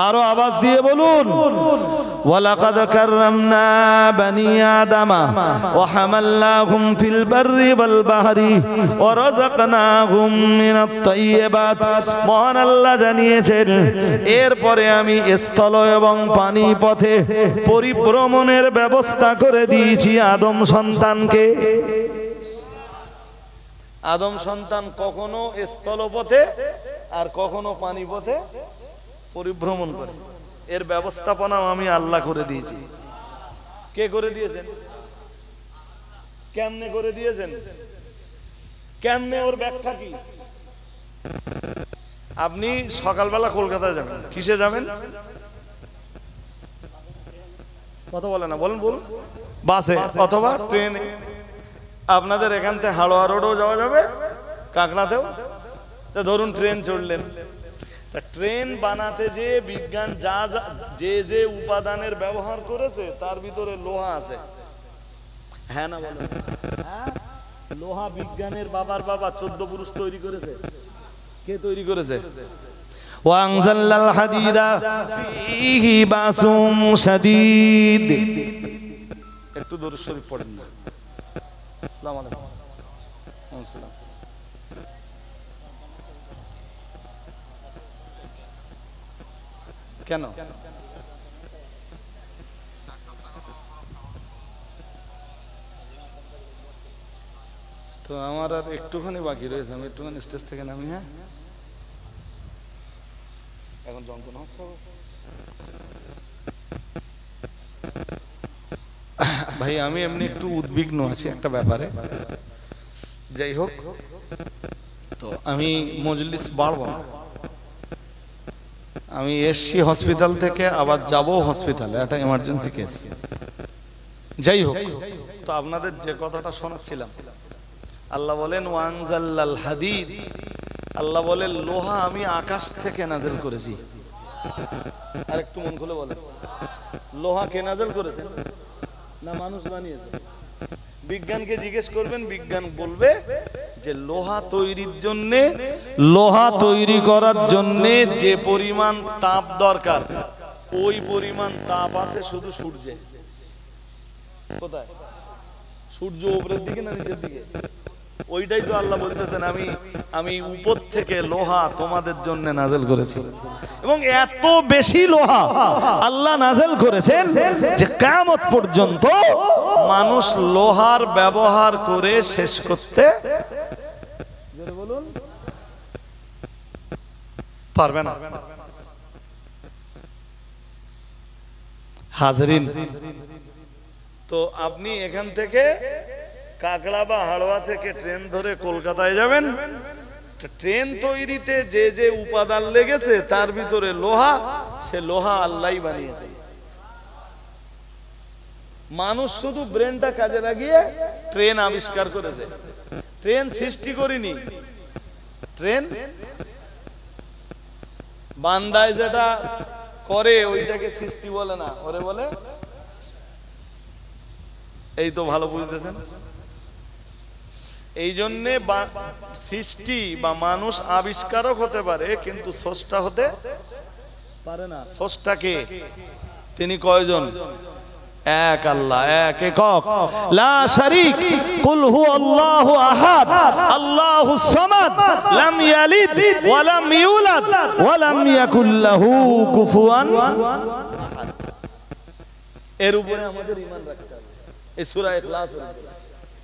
আরো আওয়াজ দিয়ে বলুন, ওয়ালাকাদ কাররামনা বানি আদামা ওয়া হামালনাহুম ফিল বাররি ওয়াল বাহরি ওয়া রাযাকনাহুম মিনাত তাইয়্যিবাত। মহান আল্লাহ জানিয়েছেন, এরপরে আমি স্থল এবং পানি পথে পরিভ্রমণের ব্যবস্থা করে দিয়েছি আদম সন্তানকে। আদম সন্তান কখনো স্থলপথে আর কখনো পানি পথে পরিভ্রমণ করে, এর ব্যবস্থাপনা আমি আল্লাহ করে দিয়েছি। কে করে দিয়েছেন? কেমনে করে দিয়েছেন? কেমনে, ওর ব্যাখ্যা কি? আপনি সকালবেলা কলকাতায় যাবেন, কিসে যাবেন? কথা বলে না, বলুন বলুন। বাসে অথবা ট্রেনে। আপনাদের এখান থেকে হাওড়া রোডও যাওয়া যাবে, কাঁকড়াতেও। ধরুন ট্রেন চড়লেন, তা ট্রেন বানাতে যে বিজ্ঞান যা যে উপাদানের ব্যবহার করেছে তার ভিতরে লোহা আছে। হ্যাঁ না বলেন? লোহা বিজ্ঞানের বাবার বাবা 14 পুরুষ তৈরি করেছে। কে তৈরি করেছে? ওয়ানজালাল হাদিদা ফীহি বাসুম শাদীদ। একটু দরুদ শরীফ পড়েন না। আসসালামু আলাইকুম। আসসালাম। কেন? তো আমার আর একটুখানি বাকি রয়েছে, আমি একটুখানি স্টেজ থেকে নামি। হ্যাঁ, এখন যন্ত্রণা হচ্ছে। ভাই আমি এমনি একটু উদ্বিগ্ন আছি একটা ব্যাপারে। যাই হোক, তো আমি মজলিস বাড়বো না। আমি এসছি হসপিটাল থেকে, আবার যাব হসপিটালে, একটা এমার্জেন্সি কেস। যাই হোক, তো আপনাদের যে কথাটা শোনাচ্ছিলাম, আল্লাহ বলেন ওয়ানজালাল হাদিদ, আল্লাহ বলেন লোহা আমি আকাশ থেকে নাযিল করেছি। আর একটু মন খুলে বলেন, লোহা কে নাজেল করেছেন না মানুষ বানিয়েছে? বিজ্ঞানকে জিজ্ঞেস করবেন, বিজ্ঞান বলবে যে লোহা তৈরির জন্য, লোহা তৈরি করার জন্য যে পরিমাণ তাপ দরকার ওই পরিমাণ তাপ আছে শুধু সূর্যে। কোথায়? সূর্য উপরের দিকে না নিচের দিকে? ওইটাই তো আল্লাহ বলতেছেন, আমি উপর থেকে লোহা তোমাদের জন্য নাজেল করেছি। এবং এত বেশি লোহা আল্লাহ নাজেল করেছেন যে কিয়ামত পর্যন্ত মানুষ লোহার ব্যবহার করে শেষ করতে বলুন পারবে না। হাজরিন, তো আপনি এখান থেকে কাকড়া বা হাড়োয়া থেকে ট্রেন ধরে কলকাতায় যাবেন, ট্রেন তৈরিতে যে যে উপাদান লেগেছে তার ভিতরে লোহা, সে লোহা আল্লাহই বানিয়েছে। মানুষ শুধু ব্রেনটা কাজে লাগিয়ে ট্রেন আবিষ্কার করেছে, ট্রেন সৃষ্টি করিনি। ট্রেন বান্দায় যেটা করে ওইটাকে সৃষ্টি বলে না, ওরে বলে, এই তো ভালো বুঝতেছেন। এই জন্যে সৃষ্টি বা মানুষ আবিষ্কারক হতে পারে কিন্তু স্রষ্টা হতে পারে না। স্রষ্টাকে তিনি কয়জন? এক আল্লাহ, এক একক, লা শারীক, কুল হুয়াল্লাহু আহাদ, আল্লাহুস সামাদ, লাম ইয়ালিদ ওয়া লাম ইউলাদ ওয়া লাম ইয়াকুল লাহু কুফুয়ান আহাদ। এর উপরে আমাদের ঈমান রাখতে হবে। এই সূরা ইখলাসের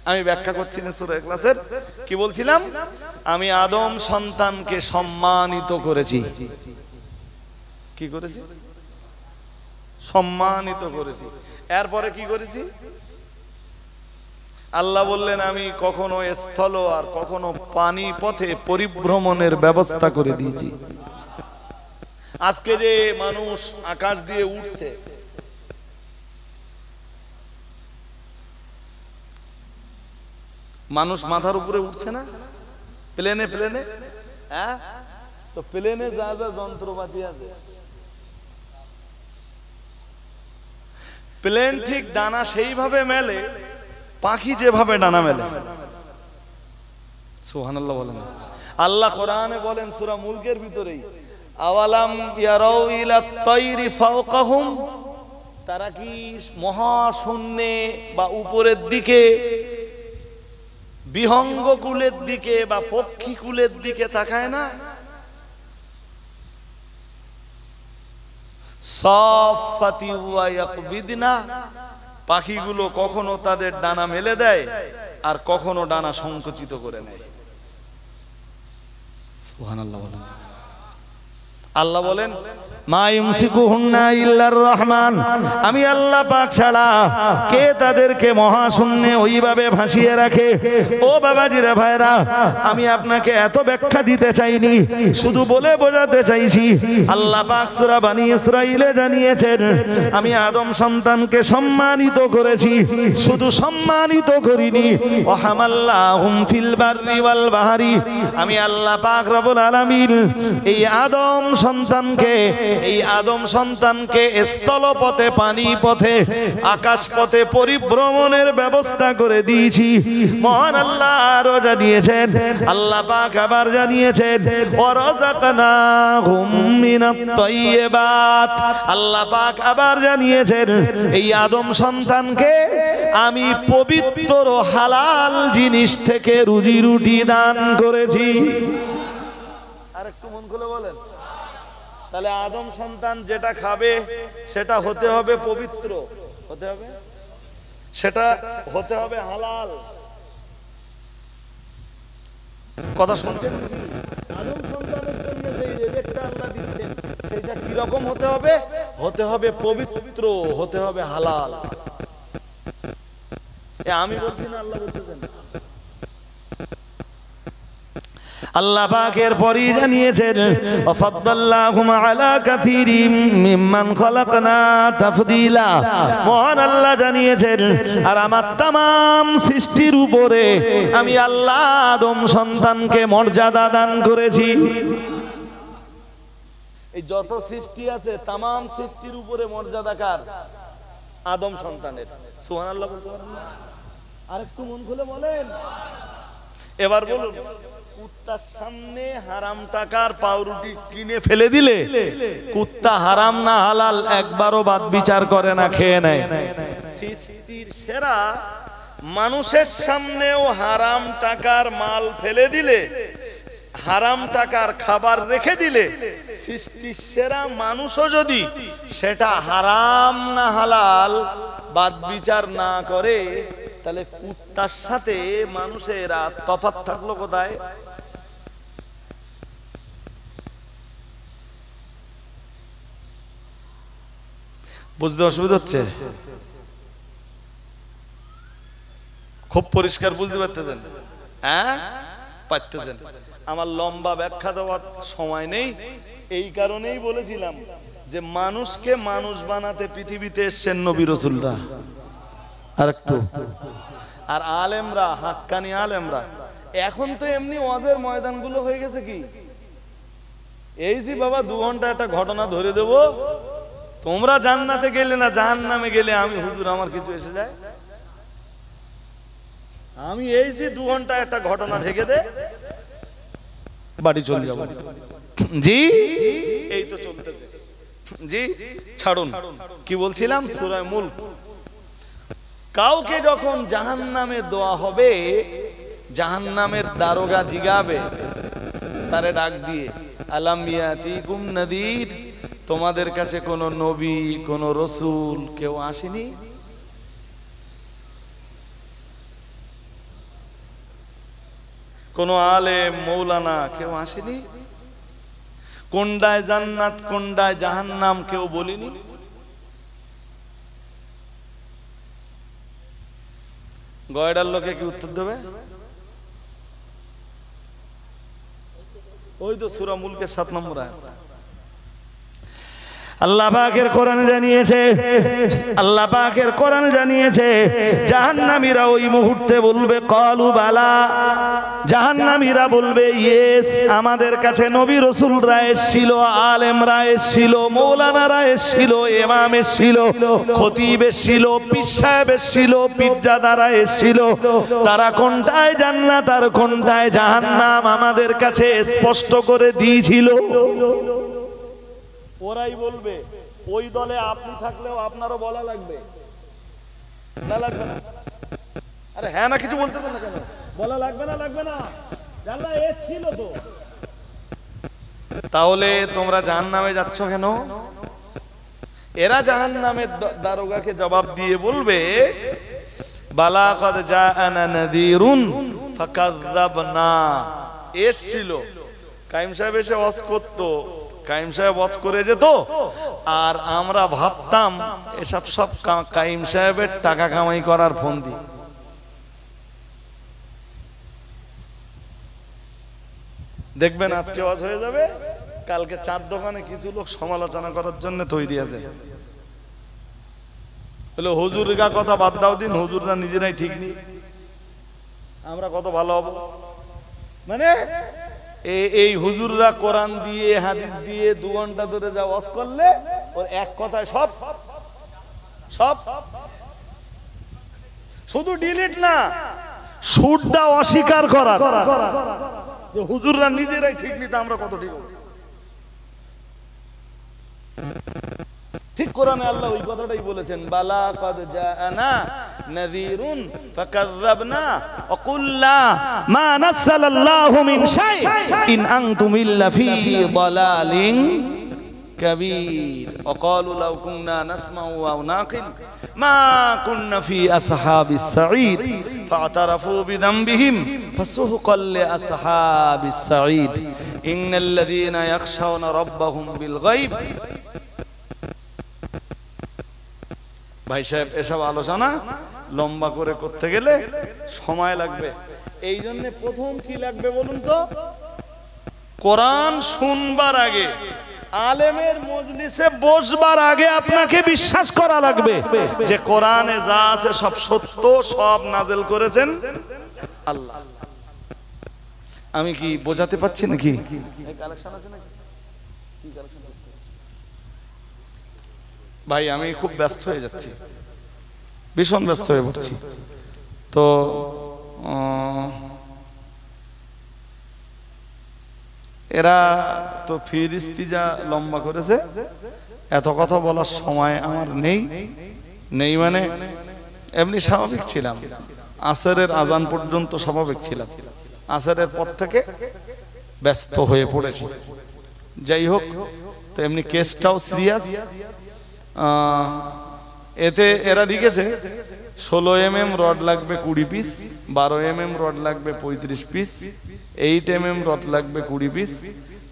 আমি ব্যাখ্যা করছি না। সূরা ইখলাসের কি বলছিলাম? আমি আদম সন্তানকে সম্মানিত করেছি। কি করেছি? সম্মানিত করেছি। এরপরে কি করেছি? আল্লাহ বললেন আমি কখনো স্থল আর কখনো পানি পথে পরিভ্রমণের ব্যবস্থা করে দিয়েছি। আজকে যে মানুষ আকাশ দিয়ে উঠছে, মানুষ মাথার উপরে উঠছে না প্লেনে? প্লেনে হ্যাঁ, তো প্লেনে যা যা যন্ত্রপাতি আছে, প্লেন ঠিক ডানা সেইভাবে মেলে পাখি যেভাবে ডানা মেলে। সুবহানাল্লাহ বলেন। আল্লাহ কোরআনে বলেন সূরা মুলকের ভিতরেই, আওয়ালাম ইয়ারাউ ইলা তাইরি ফাওকাহুম, তারা কি মহাশূন্যে বা উপরের দিকে বিহঙ্গ কুলের দিকে বা পক্ষী কুলের দিকে তাকায় না? সাফাতি ওয়া ইয়াকবিদনা, পাখিগুলো কখনো তাদের ডানা মেলে দেয় আর কখনো ডানা সংকুচিত করে নেয়। সুবহানাল্লাহ বলেন। আল্লাহ বলেন মা ইউমসিকুহুন্না ইল্লার রহমান, আমি আল্লাহ পাক ছাড়া কে তাদেরকে মহাশূন্যে ওইভাবে ভাসিয়ে রাখে? ও বাবাজিরা ভাইরা, আমি আপনাকে এত ব্যাখ্যা দিতে চাইনি, শুধু বলে বোঝাতে চাইছি। আল্লাহ পাক সূরা বনী ইসরাঈলে জানিয়েছেন আমি আদম সন্তানকে সম্মানিত করেছি, শুধু সম্মানিত করিনি, ওয়া হামাল্লাহুম ফিল বাররি ওয়াল বাহরি, আমি আল্লাহ পাক রব্বুল আলামিন এই আদম সন্তানকে স্থলপথে, পানি পথে, আকাশ পথে পরিভ্রমণের ব্যবস্থা করে দিয়েছি। মহান আল্লাহ আরো জানিয়েছেন, আল্লাহ পাক আবার জানিয়েছেন ওয়ারাযাকনাহুম মিনাত তাইয়্যিবাত, আল্লাহ পাক আবার জানিয়েছেন এই আদম সন্তানকে আমি পবিত্র হালাল জিনিস থেকে রুজি রুটি দান করেছি। আর একটু মন খুলে বলেন। তাহলে আদম সন্তান যেটা খাবে সেটা হতে হবে পবিত্র, হতে হবে, সেটা হতে হবে হালাল। কথা শুনছেন? আদম সন্তানের জন্য যে রিজিকটা আল্লাহ দিচ্ছেন সেটা কি রকম হতে হবে? হতে হবে পবিত্র, হতে হবে হালাল। আমি বলছি না, আল্লাহ বলতেছেন। আল্লাহ পাকের পরই জানিয়েছেন ওয়াফাদ্দালনাহুম আলা কাসীরিম মিম্মান খালাকনা তাফদীলা, মহান আল্লাহ জানিয়েছেন আর আমার तमाम সৃষ্টির উপরে আমি আল্লাহ আদম সন্তানকে মর্যাদা দান করেছি। এই যত সৃষ্টি আছে তামাম সৃষ্টির উপরে মর্যাদা কার? আদম সন্তানের। সুবহানাল্লাহ বলতে পারেন না? আরেকটু মন খুলে বলেন। এবার বলুন, কুত্তার সামনে হারাম টাকার পাউরুটি কিনে ফেলে দিলে কুত্তা হারাম না হালাল একবারও বাদ বিচার করে না, খেয়ে নেয়। সৃষ্টির সেরা মানুষের সামনেও হারাম টাকার মাল ফেলে দিলে, হারাম টাকার খাবার রেখে দিলে, সৃষ্টির সেরা মানুষও যদি সেটা হারাম না হালাল বাদ বিচার না করে, তাহলে কুত্তার সাথে মানুষের তফাৎ থাকলো কোথায়? বুঝতে অসুবিধা হচ্ছে? খুব পরিষ্কার বুঝতে পারতেছেন? হ্যাঁ, পারতেছেন? আমার লম্বা ব্যাখ্যা দেওয়ার সময় নেই, এই কারণেই বলেছিলাম যে মানুষকে মানুষ বানাতে পৃথিবীতে এসেছেন নবী রাসূলরা। আরেকটু, আর আলেমরা, হাক্কানি আলেমরা। এখন তো এমনি ওয়াজের ময়দানগুলো হয়ে গেছে কি, এই যে বাবা 2 ঘন্টা একটা ঘটনা ধরে দেব, তোমরা জান্নাতে গেলে না জাহান্নামে গেলে আমি হুজুর আমার কিছু এসে যায়? আমি এই যে 2 ঘন্টা একটা ঘটনা ঢেকে দে, বাড়ি চলে যাব। জি, এই তো চলতেছে। জি, ছাড়ুন। কি বলছিলাম? সূরা মুলক। কাউকে যখন জাহান্নামে দেওয়া হবে, জাহান্নামের দারোগা জিগাবে তারে ডাক দিয়ে, আলাম ইয়াতিকুম নাদির, তোমাদের কাছে কোন নবী কোন রসুল কেউ আসেনি? কোন আলেম মৌলানা কেউ আসেনি? কোনটায় জান্নাত কোনটায় জাহান্নাম কেউ বলিনি? গয়ডার লোকে কি উত্তর দেবে? ওই তো সূরা মুলকের 7 নম্বর আয়াত। আল্লাহ পাকের কোরআনে জানিয়েছে, আল্লাহ পাকের কোরআনে জানিয়েছে জাহান্নামীরা ওই মুহূর্তে বলবে ক্বালু বালা, জাহান্নামীরা বলবে ইয়েস, আমাদের কাছে নবী রাসূলরা এসেছিল, আলেমরা এসেছিল, মৌলানারা এসেছিল, ইমাম এসেছিল, খতিব এসেছিল, পীর সাহেব এসেছিল, পীরজাদারা এসেছিল, তারা কোনটায় জান্নাত আর কোনটায় জাহান্নাম আমাদের কাছে স্পষ্ট করে দিয়েছিল। ওরাই বলবে। ওই দলে আপনি থাকলেও আপনারও বলা লাগবে না লাগবে না? আরে হ্যাঁ না কিছু বলতেছেন না কেন? বলা লাগবে না লাগবে না? আল্লাহ এসেছিল তো। তাহলে তোমরা জাহান্নামে যাচ্ছ কেন? এরা জাহান্নামের দারোগাকে জবাব দিয়ে বলবে বালা কদ জাআনা নাযীরুন ফাকাযাবনা, এসেছিল, কাইম সাহেব এসে ওয়াজ করতো, কাইম সাহেব ওয়াজ করে যেত, আর আমরা ভাবতাম এসব সব কাইম সাহেবের টাকা কামাই করার ফন্দি। দেখবেন আজকে ওয়াজ হয়ে যাবে, কালকে চার দোকানে কিছু লোক সমালোচনা করার জন্য তৈরি আছে। বলে হুজুরগা কথা বাদ দাও দিন, হুজুররা নিজেরাই ঠিক নেই, আমরা কত ভালো হব। মানে এই হুজুররা কোরআন দিয়ে হাদিস দিয়ে 2 ঘন্টা ধরে যা ওয়াজ করলে ওর এক কথায় সব সব শুধু ডিলিট না, সুরটা অস্বীকার করা যে হুজুররা নিজেরাই ঠিক নিতে আমরা কত ঠিক হব। ঠিক কোরআনে আল্লাহ ওই কথাটাই বলেছেন, বালা কদ জাআনা নাযীরুন ফাকাযাবনা ওয়া কুল্লা মা নাযালাল্লাহু মিন শাই ইন আনতুম ইল্লা ফী দালালিন কাবীর ওয়া ক্বালু লাউ কুননা নাসমাউ ওয়া নাকিল মা কুননা ফী আসহাবিস সাঈদ ফা'তারাফু বিযামবিহিম ফাসুহকাল লিআসহাবিস সাঈদ ইন্নাল্লাযীনা ইয়াখশাউনা রাব্বাহুম বিল গায়ব। ভাই সাহেব, এসব আলোচনা লম্বা করে করতে গেলে সময় লাগবে। এই জন্য প্রথম কি লাগবে বলুন তো? কোরআন শুনবার আগে, আলেমের মজলিসে বসবার আগে আপনাকে বিশ্বাস করা লাগবে যে কোরআনে যা আছে সব সত্য, সব নাযিল করেছেন আল্লাহ। আমি কি বোঝাতে পারছি নাকি? এই কালেকশন আছে নাকি? কি কালেকশন? ভাই আমি খুব ব্যস্ত হয়ে যাচ্ছি, ভীষণ ব্যস্ত হয়ে পড়ছি। তো এরা তো ফিরিস্তি যা লম্বা করেছে, এত কথা বলার সময় আমার নেই মানে এমনি স্বাভাবিক ছিলাম, আসরের আজান পর্যন্ত স্বাভাবিক ছিলাম, আসরের পর থেকে ব্যস্ত হয়ে পড়েছি। যাই হোক, তো এমনি কেসটাও সিরিয়াস। এতে এরা লিখেছে 16 mm রড লাগবে 20 পিস, 12 mm রড লাগবে 35 পিস, 8 mm রড লাগবে 20 পিস,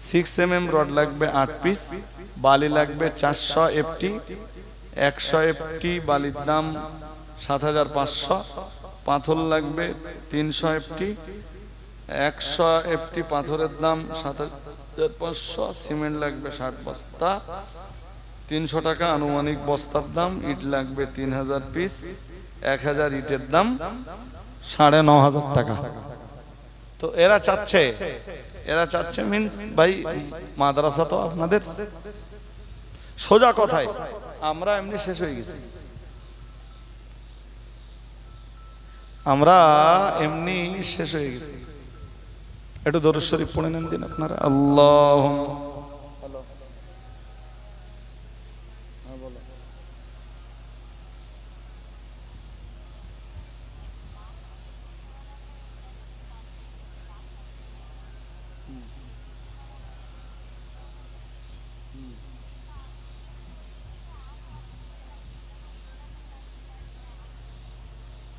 6 mm রড লাগবে 8 পিস, বালি লাগবে 400 FT, 100 FT বালির দাম 7500, পাথর লাগবে 300 FT, 100 FT পাথরের দাম 7500, সিমেন্ট লাগবে 60 বস্তা, 300 টাকা আনুমানিক বস্তার দাম, ইট লাগবে 3000 পিস, 1000 ইটের দাম 9500 টাকা। তো এরা চাচ্ছে মিন্স ভাই মাদ্রাসা তো আপনাদের, সোজা কথায় আমরা এমনি শেষ হয়ে গেছি, একটু দরুদ শরীফ পড়ে নেন দিন আপনারা। আল্লাহ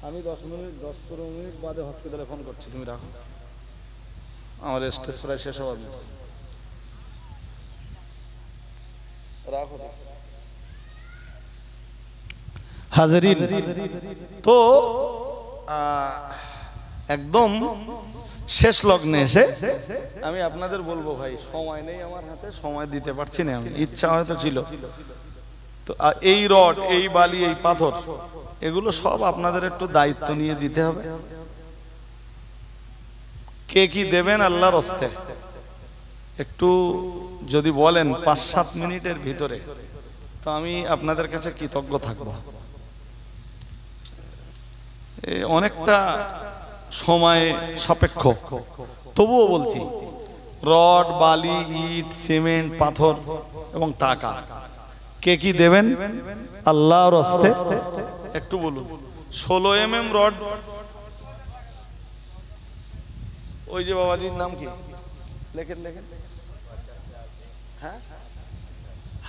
আমি 10-15 মিনিট বাদে হসপিটালে ফোন করছি, তুমি রাখো, আমার স্টেজ প্রায় শেষ হওয়ার মতো, রাখো। হাজারিন, তো একদম শেষ লগ্নে এসে আমি আপনাদের বলবো ভাই, সময় নেই আমার হাতে, সময় দিতে পারছি না, আমি ইচ্ছা হয়তো ছিল। তো এই রড, এই বালি, এই পাথর, এগুলো সব আপনাদের একটু দায়িত্ব নিয়ে দিতে হবে। কে কি দেবেন আল্লাহর হস্তে, একটু যদি বলেন 5-7 মিনিটের ভিতরে, তো আমি আপনাদের কাছে কৃতজ্ঞ থাকব। অনেকটা সময় সাপেক্ষ, তবুও বলছি, রড, বালি, ইট, সিমেন্ট, পাথর এবং টাকা কে কি দেবেন আল্লাহর হস্তে একটু বলুন। 16 mm রড, ওই যে বাবাজির নাম কি, লেখেন, হ্যাঁ,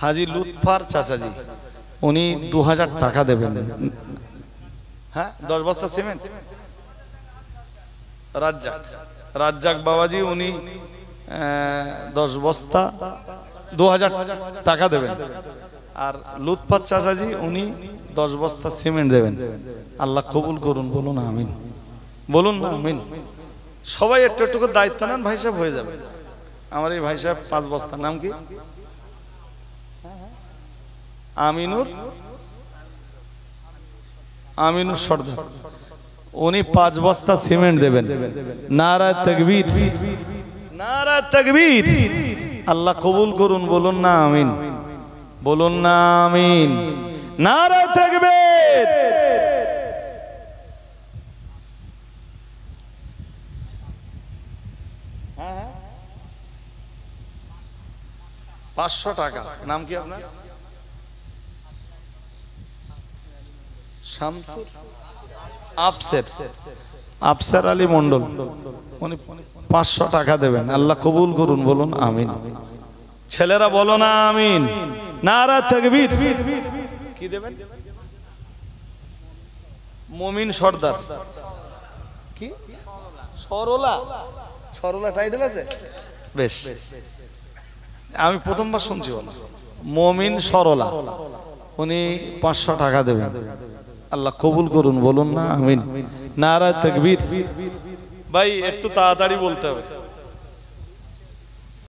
হাজি লুৎফার চাচাজি, উনি 2000 টাকা দেবেন। হ্যাঁ, 10 বস্তা সিমেন্ট। রাজ্জাক বাবাজি, উনি 10 বস্তা 2000 টাকা দেবেন। আর লুৎফার চাচাজি, উনি 10 বস্তা সিমেন্ট দেবেন। আল্লাহ কবুল করুন, বলুন আমিন, বলুন না আমিন। সবাই একটু একটু করে দায়িত্ব নেন, ভাই সাহেব হয়ে যাবে। আমার এই ভাই সাহেব 5 বস্তা, নাম কি, আমিনুর সর্দার, উনি 5 বস্তা সিমেন্ট দেবেন। নারায়ে তাকবীর, নারায়ে তাকবীর। আল্লাহ কবুল করুন, বলুন না আমিন, বলুন না আমিন। নারায়ে তাকবীর। 500 টাকা। নাম কি আপনার? শামসুর আফসার আলী মন্ডল, উনি 500 টাকা দেবেন। আল্লাহ কবুল করুন, বলুন আমিন। ছেলেরা বলো না আমিন। নারায়ে তাকবীর। কি দেবেন? মমিন সর্দার। কি সরলা টাইটেল আছে? বেশ, আমি প্রথমবার শুনছি। মমিন সরলা, উনি 500 টাকা দেবেন। আল্লাহ কবুল করুন, বলুন না আমিন। নারায়ে তাকবীর। ভাই একটু তাড়াতাড়ি বলতে হবে।